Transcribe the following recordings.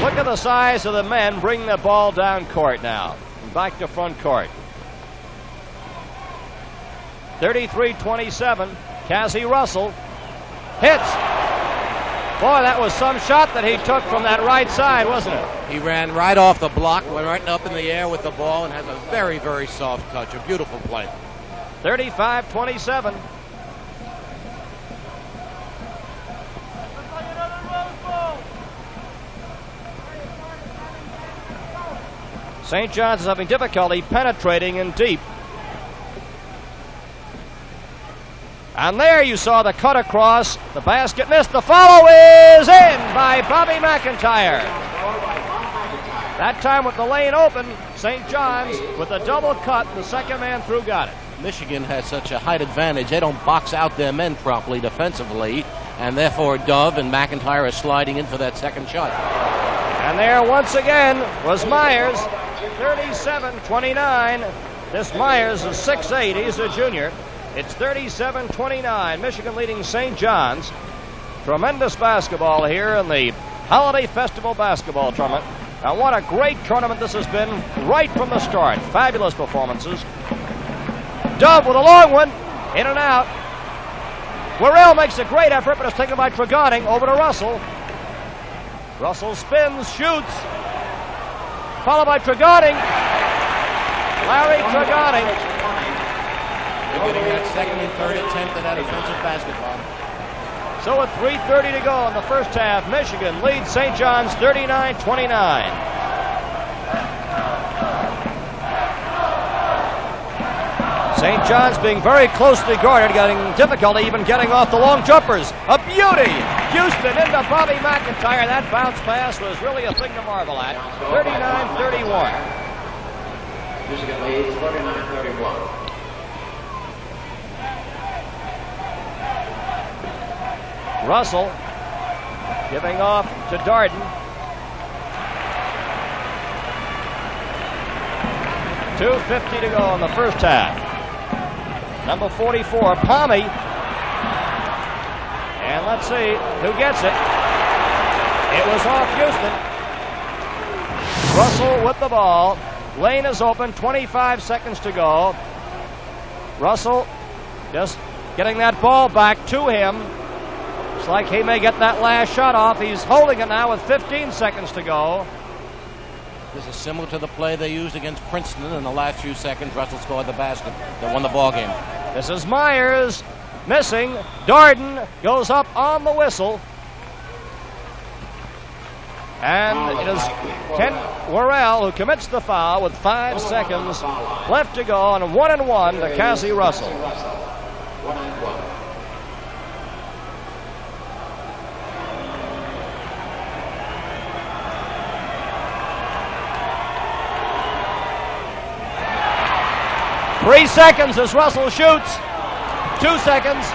Look at the size of the men bringing the ball down court now. Back to front court. 33-27. Cassie Russell hits. Boy, that was some shot that he took from that right side, wasn't it? He ran right off the block, went right up in the air with the ball, and has a very, very soft touch. A beautiful play. 35-27. St. John's is having difficulty penetrating in deep. And there you saw the cut across. The basket missed. The follow is in by Bobby McIntyre. That time with the lane open, St. John's with a double cut. The second man through got it. Michigan has such a height advantage. They don't box out their men properly defensively, and therefore Dove and McIntyre are sliding in for that second shot. And there once again was Myers, 37-29. This Myers is 6'8". He's a junior. It's 37-29. Michigan leading St. John's. Tremendous basketball here in the Holiday Festival basketball tournament. And what a great tournament this has been right from the start. Fabulous performances. Dove with a long one. In and out. Worrell makes a great effort, but it's taken by Tregoning. Over to Russell. Russell spins, shoots. Followed by Tregoning. Larry Tregoning. They're getting that second and third attempt at that offensive basketball. So with 3:30 to go in the first half, Michigan leads St. John's 39-29. St. John's being very closely guarded, getting difficulty even getting off the long jumpers. A beauty! Houston into Bobby McIntyre. That bounce pass was really a thing to marvel at. 39-31. Michigan leads 39-31. Russell giving off to Darden. 2:50 to go in the first half. Number 44, Palmy. And let's see who gets it. It was off Houston. Russell with the ball. Lane is open, 25 seconds to go. Russell just getting that ball back to him. Looks like he may get that last shot off. He's holding it now with 15 seconds to go. This is similar to the play they used against Princeton in the last few seconds. Russell scored the basket that won the ball game. This is Myers missing. Darden goes up on the whistle. And it is Ken Worrell who commits the foul with 5 seconds left to go, and 1-1 to Cassie Russell. 1-1. Three seconds as Russell shoots. 2 seconds.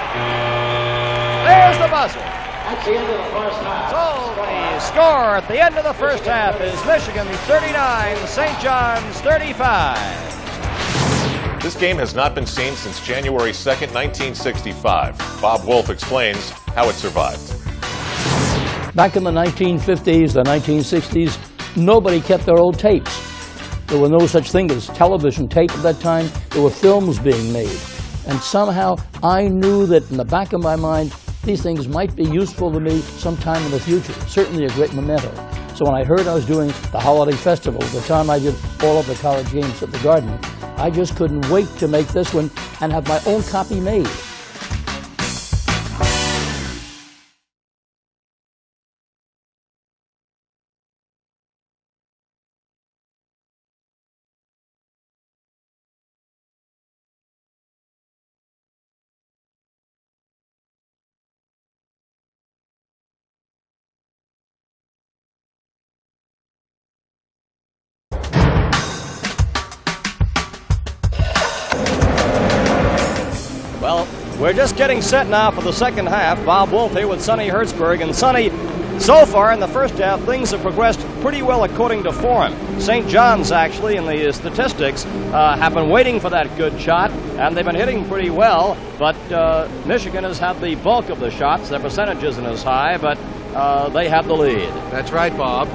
There's the buzzer. That's the end of the first half. So the score at the end of the first half is Michigan 39, St. John's 35. This game has not been seen since January 2nd, 1965. Bob Wolf explains how it survived. Back in the 1950s, the 1960s, nobody kept their old tapes. There were no such thing as television tape at that time. There were films being made. And somehow I knew that in the back of my mind, these things might be useful to me sometime in the future. Certainly a great memento. So when I heard I was doing the Holiday Festival, the time I did all of the college games at the Garden, I just couldn't wait to make this one and have my own copy made. Well, we're just getting set now for the second half. Bob Wolf here with Sonny Hertzberg. And Sonny, so far in the first half, things have progressed pretty well according to form. St. John's, actually, in the statistics, have been waiting for that good shot, and they've been hitting pretty well. But Michigan has had the bulk of the shots. Their percentage isn't as high, but they have the lead. That's right, Bob.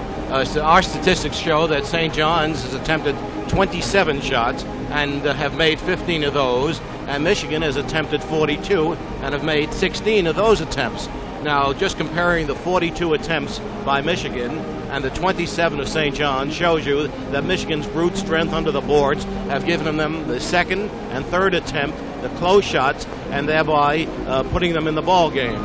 So our statistics show that St. John's has attempted 27 shots and have made 15 of those, and Michigan has attempted 42 and have made 16 of those attempts. Now, just comparing the 42 attempts by Michigan and the 27 of St. John's shows you that Michigan's brute strength under the boards have given them the second and third attempt, the close shots, and thereby putting them in the ball game.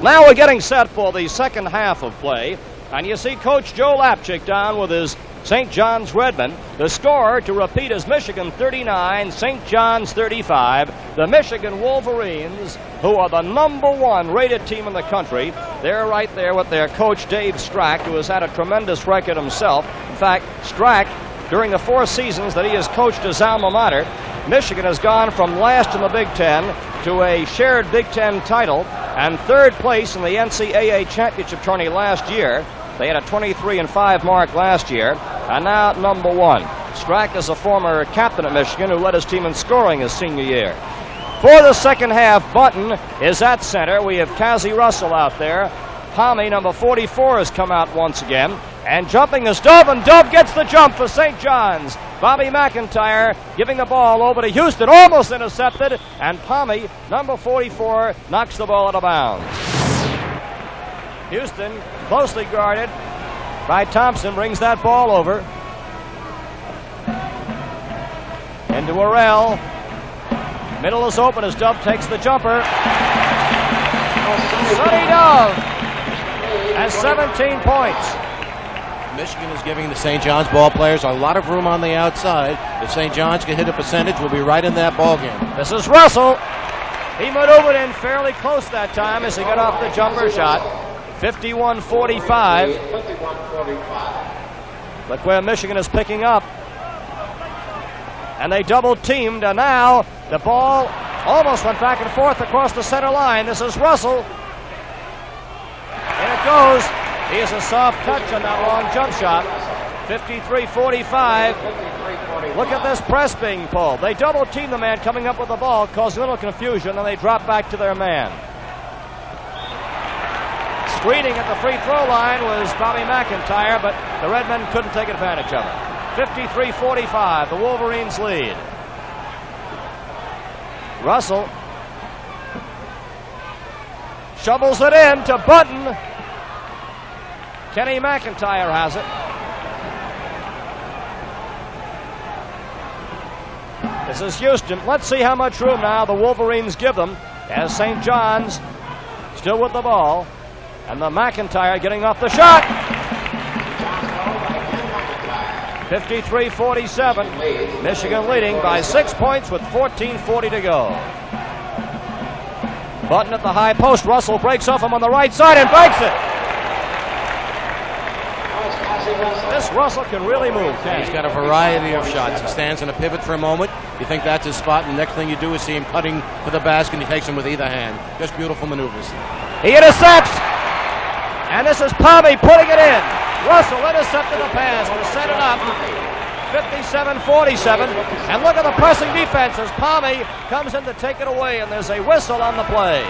Now we're getting set for the second half of play, and you see Coach Joe Lapchick down with his St. John's Redmen. The score to repeat is Michigan 39, St. John's 35. The Michigan Wolverines, who are the #1 rated team in the country, they're right there with their coach Dave Strack, who has had a tremendous record himself. In fact, Strack, during the 4 seasons that he has coached his alma mater, Michigan has gone from last in the Big Ten to a shared Big Ten title and 3rd place in the NCAA championship tourney last year. They had a 23-5 mark last year, and now #1. Strack is a former captain at Michigan who led his team in scoring his senior year. For the second half, Button is at center. We have Cassie Russell out there. Palmy, number 44, has come out once again. And jumping is Dove, and Dove gets the jump for St. John's. Bobby McIntyre giving the ball over to Houston, almost intercepted, and Palmy, number 44, knocks the ball out of bounds. Houston, closely guarded by Thompson, brings that ball over. Into Orell. Middle is open as Dove takes the jumper. Sonny Dove has 17 points. Michigan is giving the St. John's ball players a lot of room on the outside. If St. John's can hit a percentage, we'll be right in that ball game. This is Russell. He maneuvered in fairly close that time as he got off the jumper shot. 51-45. Look where Michigan is picking up. And they double teamed, and now the ball almost went back and forth across the center line. This is Russell. And it goes. He has a soft touch on that long jump shot. 53-45. Look at this press being pulled. They double team the man coming up with the ball, caused a little confusion, and they drop back to their man. Screening at the free throw line was Bobby McIntyre, but the Redmen couldn't take advantage of it. 53-45, the Wolverines lead. Russell shovels it in to Button. Kenny McIntyre has it. This is Houston. Let's see how much room now the Wolverines give them as St. John's still with the ball. And the McIntyre getting off the shot. 53-47. Michigan leading by 6 points with 14:40 to go. Button at the high post. Russell breaks off him on the right side and banks it. This Russell can really move, can't he? He's got a variety of shots. He stands in a pivot for a moment. You think that's his spot, and the next thing you do is see him cutting for the basket, and he takes him with either hand. Just beautiful maneuvers. He intercepts. And this is Palmy putting it in. Russell intercepted the pass to set it up. 57-47. And look at the pressing defense as Palmy comes in to take it away, and there's a whistle on the play.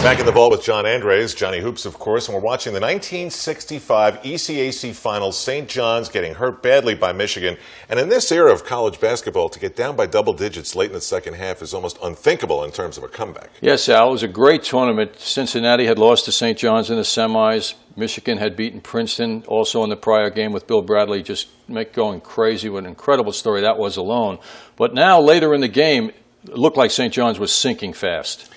Back in the vault with John Andres, Johnny Hoops, of course, and we're watching the 1965 ECAC Finals. St. John's getting hurt badly by Michigan. And in this era of college basketball, to get down by double digits late in the second half is almost unthinkable in terms of a comeback. Yes, Al, it was a great tournament. Cincinnati had lost to St. John's in the semis. Michigan had beaten Princeton also in the prior game with Bill Bradley just going crazy. What an incredible story that was alone. But now, later in the game, it looked like St. John's was sinking fast.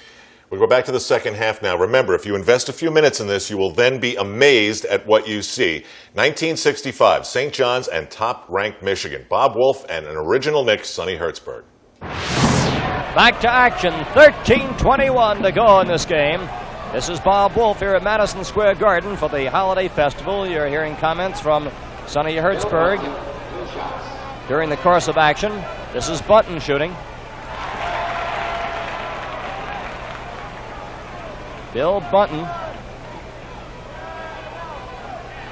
We go back to the second half now. Remember, if you invest a few minutes in this, you will then be amazed at what you see. 1965, St. John's and top-ranked Michigan. Bob Wolf and an original Knick, Sonny Hertzberg. Back to action, 13:21 to go in this game. This is Bob Wolf here at Madison Square Garden for the Holiday Festival. You're hearing comments from Sonny Hertzberg during the course of action. This is Button shooting. Bill Button.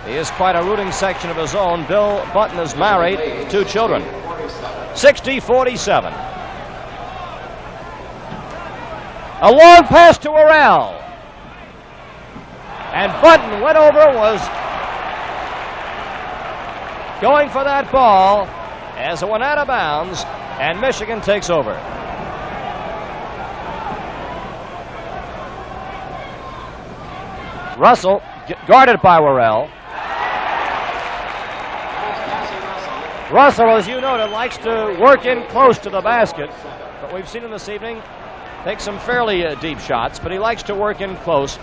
He is quite a rooting section of his own. Bill Button is married with 2 children. 60-47. A long pass to Orell. And Bunton went over, was going for that ball as it went out of bounds, and Michigan takes over. Russell guarded by Worrell. Russell, as you noted, likes to work in close to the basket, but we've seen him this evening take some fairly deep shots, but he likes to work in close,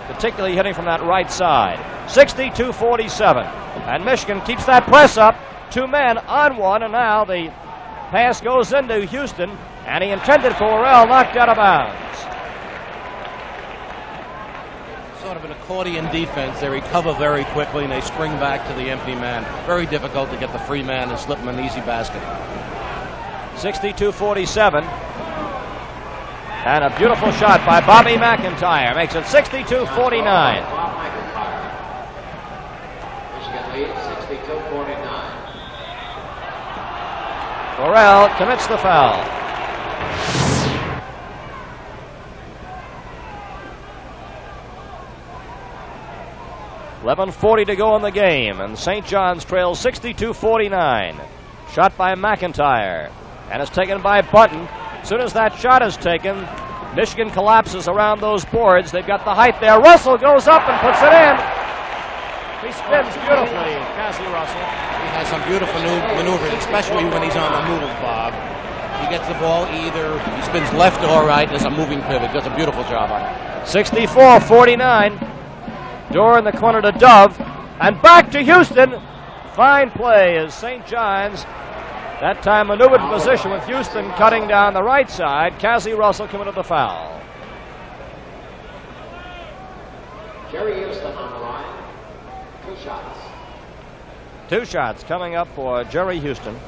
particularly hitting from that right side. 62-47, and Michigan keeps that press up. 2 men on one, and now the pass goes into Houston, and he intended for Worrell, knocked out of bounds. Sort of an accordion defense. They recover very quickly and they spring back to the empty man. Very difficult to get the free man and slip him an easy basket. 62-47. And a beautiful shot by Bobby McIntyre makes it 62-49. Bob McIntyre. Michigan leads 62-49. Worrell commits the foul. .11:40 to go in the game, and St. John's trails 62-49. Shot by McIntyre, and it's taken by Bunton. As soon as that shot is taken, Michigan collapses around those boards. They've got the height there. Russell goes up and puts it in. He spins beautifully, Cassie Russell. He has some beautiful maneuvers, especially when he's on the move, Bob. He gets the ball either, he spins left or right. There's a moving pivot. Does a beautiful job on it. 64-49. Door in the corner to Dove, and back to Houston. Fine play as St. John's, that time maneuvered position with Houston cutting down the right side. Cassie Russell committed the foul. Jerry Houston on the line. 2 shots. 2 shots coming up for Jerry Houston.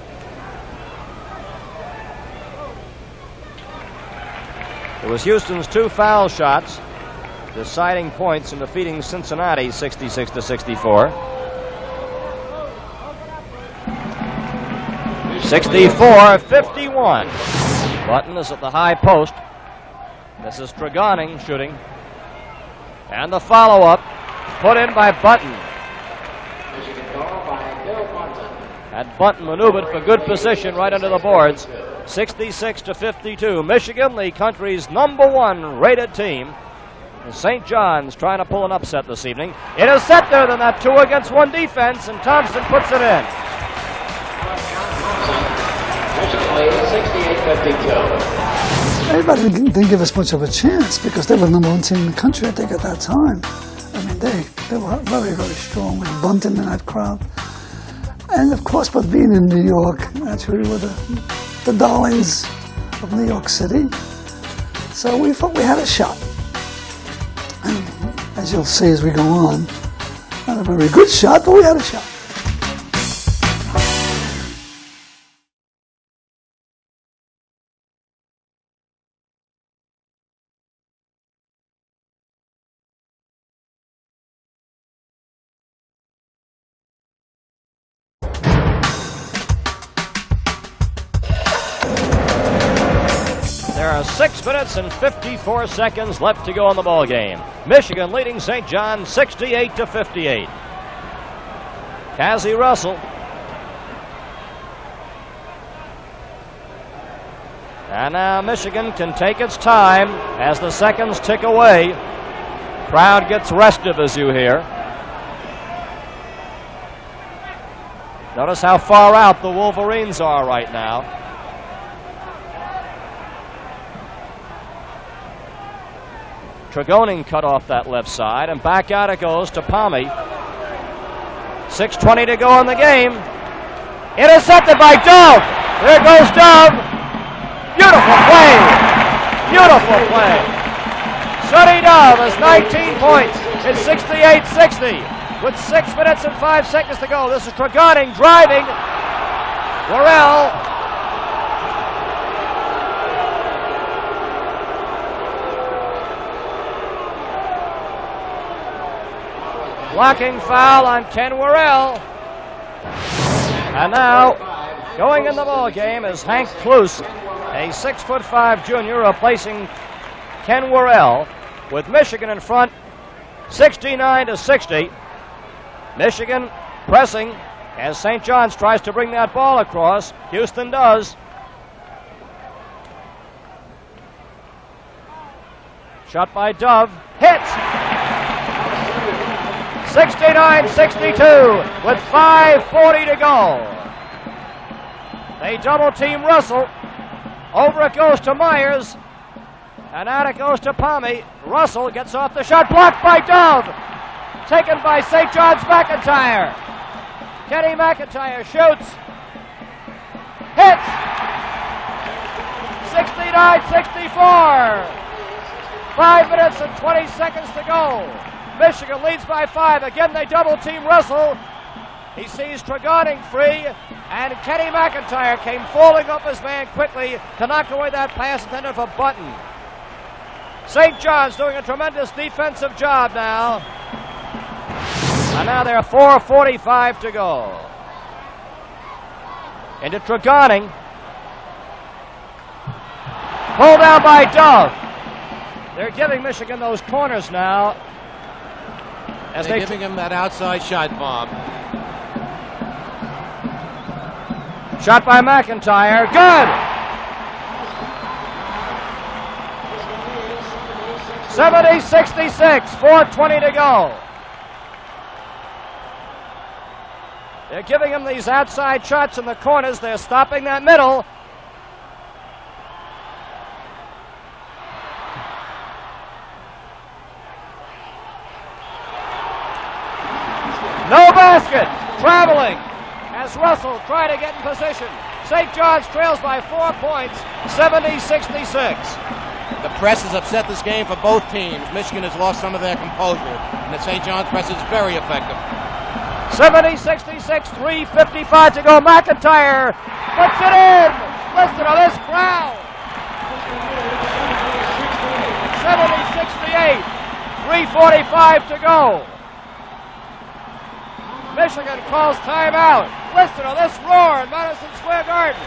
It was Houston's 2 foul shots, deciding points in defeating Cincinnati 66-64. 64-51. Button is at the high post. This is Tregoning shooting. And the follow-up put in by Button. Michigan goal by Bill Bunton. And Button maneuvered for good position right under the boards. 66-52. Michigan, the country's #1 rated team. St. John's trying to pull an upset this evening. It is set there than that 2-against-1 defense, and Thompson puts it in. Michigan leads 68-52. Everybody didn't give us much of a chance because they were the #1 team in the country, I think, at that time. I mean, they were very, very strong with Bunton in that crowd. And of course, but being in New York, naturally, were the darlings of New York City. So we thought we had a shot. And as you'll see as we go on, not a very good shot, but we had a shot. There are 6 minutes and 54 seconds left to go in the ball game. Michigan leading St. John 68-58. Cassie Russell. And now Michigan can take its time as the seconds tick away. Crowd gets restive, as you hear. Notice how far out the Wolverines are right now. Tregoning cut off that left side, and back out it goes to Palmy. 6:20 to go in the game. Intercepted by Dove. There goes Dove. Beautiful play. Beautiful play. Sonny Dove has 19 points. It's 68-60 with 6 minutes and 5 seconds to go. This is Tregoning driving. Worrell. Blocking foul on Ken Worrell. And now, going in the ball game is Hank Klus, a 6'5" junior, replacing Ken Worrell, with Michigan in front 69-60. Michigan pressing as St. John's tries to bring that ball across. Houston does. Shot by Dove. Hits! 69-62 with 5:40 to go. They double team Russell. Over it goes to Myers. And out it goes to Palmy. Russell gets off the shot. Blocked by Dove. Taken by St. John's McIntyre. Kenny McIntyre shoots. Hits. 69-64. 5 minutes and 20 seconds to go. Michigan leads by 5. Again, they double team Russell. He sees Tregoning free, and Kenny McIntyre came falling up his man quickly to knock away that pass intended for Button. St. John's doing a tremendous defensive job now. And now there are 4:45 to go. Into Tregoning. Pulled down by Dove. They're giving Michigan those corners now. As they're giving him that outside shot, Bob. Shot by McIntyre. Good! 70-66. 4:20 to go. They're giving him these outside shots in the corners. They're stopping that middle. No basket. Traveling as Russell tried to get in position. St. John's trails by 4 points, 70-66. The press has upset this game for both teams. Michigan has lost some of their composure, and the St. John's press is very effective. 70-66, 3:55 to go. McIntyre puts it in. Listen to this crowd. 70-68, 3:45 to go. Michigan calls timeout. Listen to this roar in Madison Square Garden.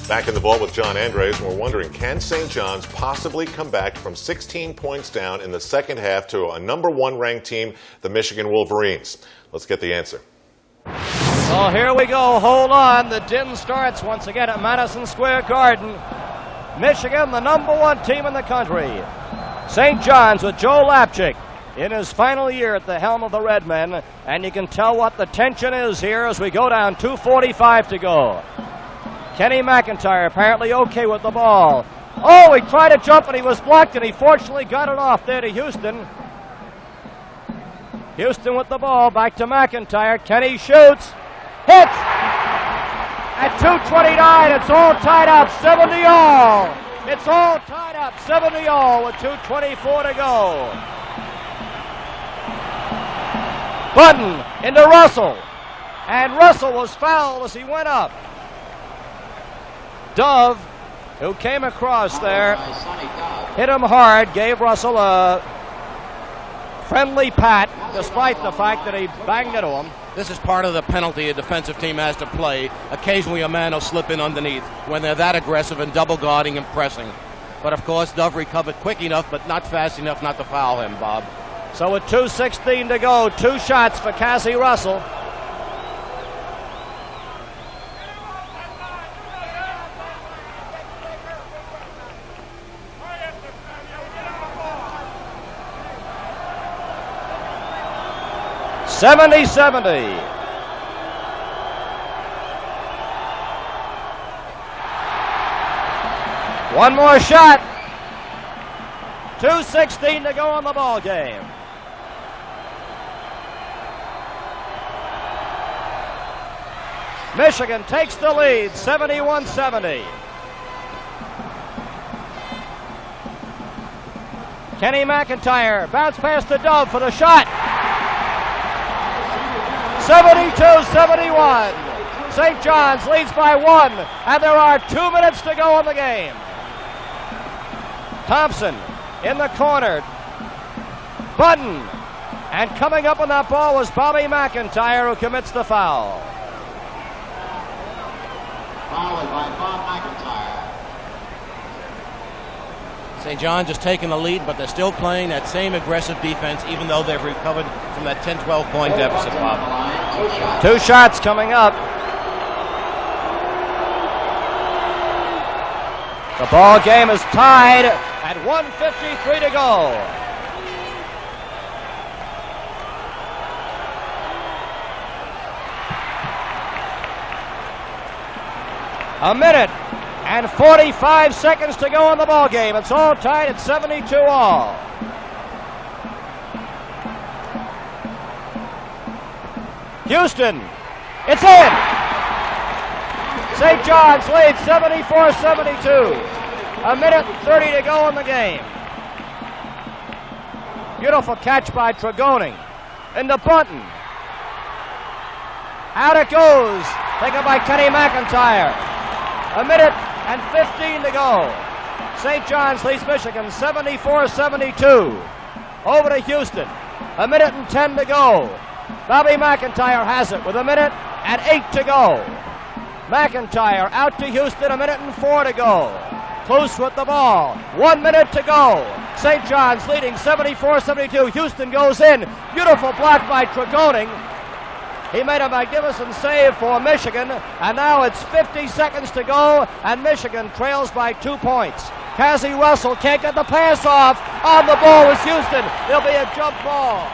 Back in the vault with John Andres, and we're wondering, can St. John's possibly come back from 16 points down in the second half to a #1 ranked team, the Michigan Wolverines? Let's get the answer. Well, here we go. Hold on. The din starts once again at Madison Square Garden. Michigan, the #1 team in the country. St. John's with Joe Lapchick in his final year at the helm of the Redmen, and you can tell what the tension is here as we go down. 2:45 to go. Kenny McIntyre apparently okay with the ball. Oh, he tried to jump and he was blocked, and he fortunately got it off there to Houston. Houston with the ball, back to McIntyre. Kenny shoots, hits. At 2:29, it's all tied up, 70-all. It's all tied up, 70-all with 2:24 to go. Button into Russell, and Russell was fouled as he went up. Dove, who came across there, hit him hard, gave Russell a friendly pat, despite the fact that he banged into him. This is part of the penalty a defensive team has to play. Occasionally a man will slip in underneath when they're that aggressive and double guarding and pressing. But of course, Dove recovered quick enough, but not fast enough not to foul him, Bob. So with 2:16 to go, 2 shots for Cassie Russell. (70-70). One more shot. 2:16 to go in the ball game. Michigan takes the lead, 71-70. Kenny McIntyre bounce past the Dove for the shot. 72-71. St. John's leads by 1, and there are 2 minutes to go in the game. Thompson in the corner. Button. And coming up on that ball was Bobby McIntyre, who commits the foul. Fouled by Bob McIntyre. St. John's just taking the lead, but they're still playing that same aggressive defense, even though they've recovered from that 10-12 point deficit, Bob. 2 shots coming up. The ball game is tied at 1:53 to go. A minute and 45 seconds to go in the ball game. It's all tied at 72 all. Houston, it's in. St. John's leads 74-72. A minute and 30 to go in the game. Beautiful catch by Tregoning. Into Bunton. Out it goes. Taken by Kenny McIntyre. A minute and 15 to go. St. John's leads Michigan 74-72. Over to Houston. A minute and 10 to go. Bobby McIntyre has it with a minute and 8 to go. McIntyre out to Houston, a minute and 4 to go. Close with the ball. 1 minute to go. St. John's leading 74-72. Houston goes in. Beautiful block by Tregoning. He made a magnificent save for Michigan, and now it's 50 seconds to go, and Michigan trails by 2 points. Cassie Russell can't get the pass off. On the ball was Houston. There'll be a jump ball.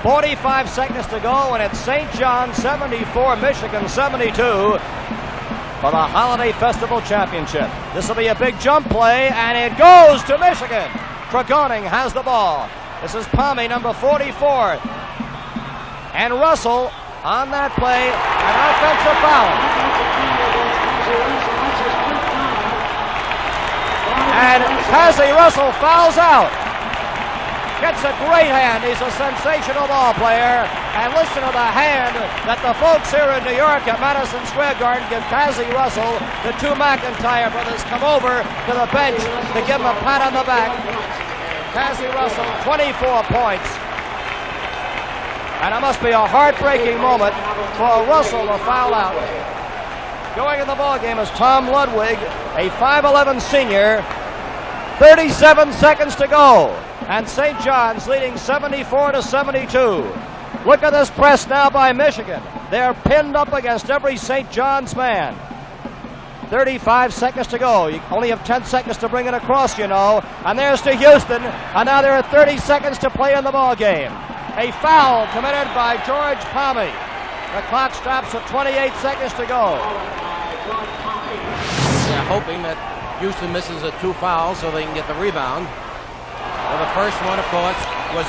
45 seconds to go, and it's St. John's 74, Michigan 72 for the Holiday Festival Championship. This will be a big jump play, and it goes to Michigan. Tregoning has the ball. This is Palmy, number 44. And Russell on that play, an offensive foul. And Cassie Russell fouls out. Gets a great hand. He's a sensational ball player. And listen to the hand that the folks here in New York at Madison Square Garden give Cassie Russell. The 2 McIntyre brothers come over to the bench to give him a pat on the back. Cassie Russell, 24 points. And it must be a heartbreaking moment for Russell to foul out. Going in the ball game is Tom Ludwig, a 5'11 senior. 37 seconds to go. And St. John's leading 74-72. Look at this press now by Michigan. They're pinned up against every St. John's man. 35 seconds to go. You only have 10 seconds to bring it across, you know. And there's to Houston. And now there are 30 seconds to play in the ball game. A foul committed by George Palmy. The clock stops at 28 seconds to go. They're hoping that Houston misses 2 fouls so they can get the rebound. Well, the first one, of course, was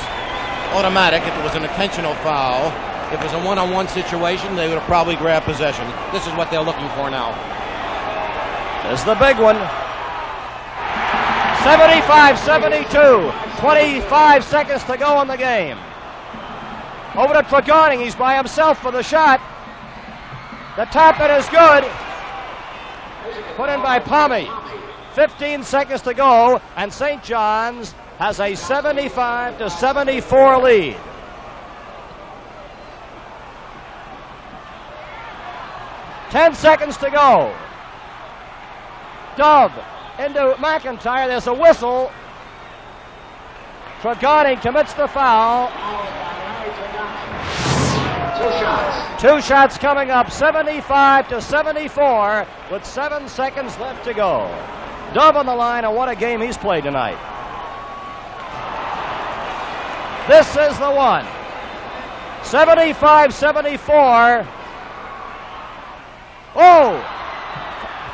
automatic. If it was an intentional foul, if it was a one-on-one situation, they would have probably grabbed possession. This is what they're looking for now. This is the big one. 75-72. 25 seconds to go in the game. Over to Tregoning. He's by himself for the shot. The tap-in is good. Put in by Palmy. 15 seconds to go, and St. John's has a 75-74 lead. Ten seconds to go. Dove into McIntyre. There's a whistle. Tragani commits the foul. 2 shots. 2 shots coming up, 75-74 with 7 seconds left to go. Dove on the line, and what a game he's played tonight. This is the one. 75-74. Oh!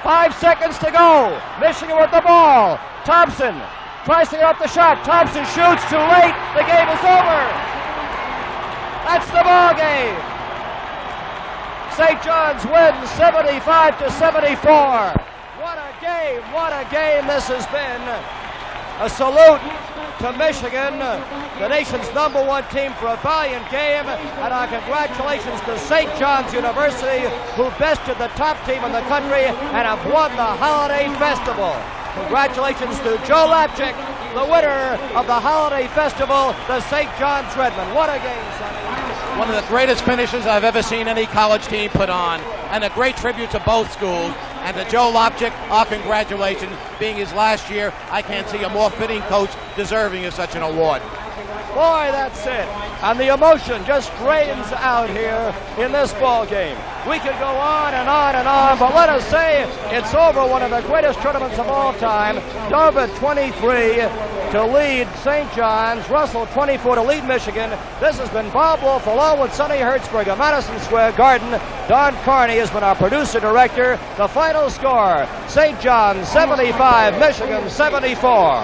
5 seconds to go. Michigan with the ball. Thompson tries to get off the shot. Thompson shoots too late. The game is over. That's the ball game. St. John's wins 75-74. What a game, what a game this has been. A salute to Michigan, the nation's #1 team, for a valiant game, and our congratulations to St. John's University, who bested the top team in the country and have won the Holiday Festival. Congratulations to Joe Lapchick, the winner of the Holiday Festival, the St. John's Redmen. What a game, Sonny. One of the greatest finishes I've ever seen any college team put on, and a great tribute to both schools. And to Joe Lapchick, our congratulations. Being his last year, I can't see a more fitting coach deserving of such an award. Boy, that's it. And the emotion just drains out here in this ball game. We could go on and on and on, but let us say it's over one of the greatest tournaments of all time. Dove at 23 to lead St. John's, Russell 24 to lead Michigan. This has been Bob Wolf along with Sonny Hertzberg of Madison Square Garden. Don Carney has been our producer-director. The final score, St. John's 75, Michigan 74.